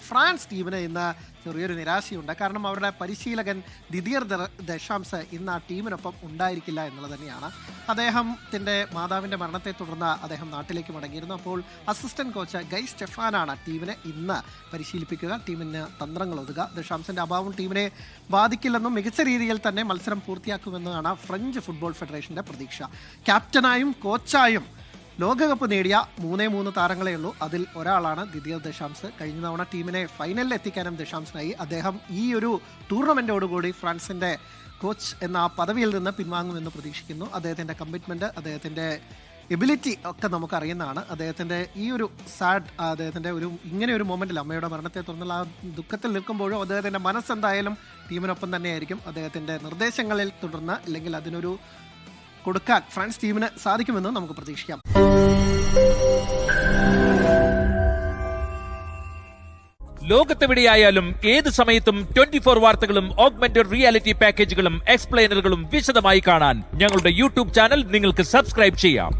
France ടീമിന് ഇന്ന് ചെറിയൊരു നിരാശയുണ്ട്. കാരണം അവരുടെ പരിശീലകൻ ദിദിയർ ദശാംസ് ഇന്ന് ആ ടീമിനൊപ്പം ഉണ്ടായിരിക്കില്ല എന്നുള്ളത് തന്നെയാണ്. അദ്ദേഹത്തിൻ്റെ മാതാവിൻ്റെ മരണത്തെ തുടർന്ന് അദ്ദേഹം നാട്ടിലേക്ക് മടങ്ങിയിരുന്നു. അപ്പോൾ അസിസ്റ്റന്റ് കോച്ച് ഗൈ സ്റ്റെഫാനാണ് ടീമിനെ ഇന്ന് പരിശീലിപ്പിക്കുക, ടീമിന് തന്ത്രങ്ങൾ ഒതുക്കുക. ദശാംസിൻ്റെ അഭാവം ടീമിനെ ബാധിക്കില്ലെന്നും മികച്ച രീതിയിൽ തന്നെ മത്സരം പൂർത്തിയാക്കുമെന്നാണ് ഫ്രഞ്ച് ഫുട്ബോൾ ഫെഡറേഷൻ്റെ പ്രതീക്ഷ. ക്യാപ്റ്റനായും കോച്ചായും ലോകകപ്പ് നേടിയ 3 താരങ്ങളേ ഉള്ളൂ. അതിൽ ഒരാളാണ് ദിദിയർ ദശാംസ്. കഴിഞ്ഞ തവണ ടീമിനെ ഫൈനലിൽ എത്തിക്കാനും ദശാംസിനായി. അദ്ദേഹം ഈ ഒരു ടൂർണമെൻറ്റോടുകൂടി ഫ്രാൻസിൻ്റെ കോച്ച് എന്ന ആ പദവിയിൽ നിന്ന് പിൻവാങ്ങുമെന്ന് പ്രതീക്ഷിക്കുന്നു. അദ്ദേഹത്തിൻ്റെ കമ്മിറ്റ്മെൻറ്റ്, അദ്ദേഹത്തിൻ്റെ എബിലിറ്റി ഒക്കെ നമുക്കറിയുന്നതാണ്. അദ്ദേഹത്തിൻ്റെ ഈ ഒരു അദ്ദേഹത്തിൻ്റെ ഇങ്ങനെ ഒരു മൊമെൻറ്റിൽ അമ്മയുടെ മരണത്തെ തുടർന്നുള്ള ആ ദുഃഖത്തിൽ നിൽക്കുമ്പോഴും അദ്ദേഹത്തിൻ്റെ മനസ്സെന്തായാലും ടീമിനൊപ്പം തന്നെയായിരിക്കും. അദ്ദേഹത്തിൻ്റെ നിർദ്ദേശങ്ങളിൽ തുടർന്ന് അല്ലെങ്കിൽ അതിനൊരു കൊടുക്കാൻ ഫ്രാൻസ് ടീമിന് സാധിക്കുമെന്ന് നമുക്ക് പ്രതീക്ഷിക്കാം. ലോകത്തെവിടെയായാലും ഏത് സമയത്തും 24 വാർത്തകളും ഓഗ്മെന്റഡ് റിയാലിറ്റി പാക്കേജുകളും എക്സ്പ്ലെയിനറുകളും വിശദമായി കാണാൻ ഞങ്ങളുടെ യൂട്യൂബ് ചാനൽ നിങ്ങൾക്ക് സബ്സ്ക്രൈബ് ചെയ്യാം.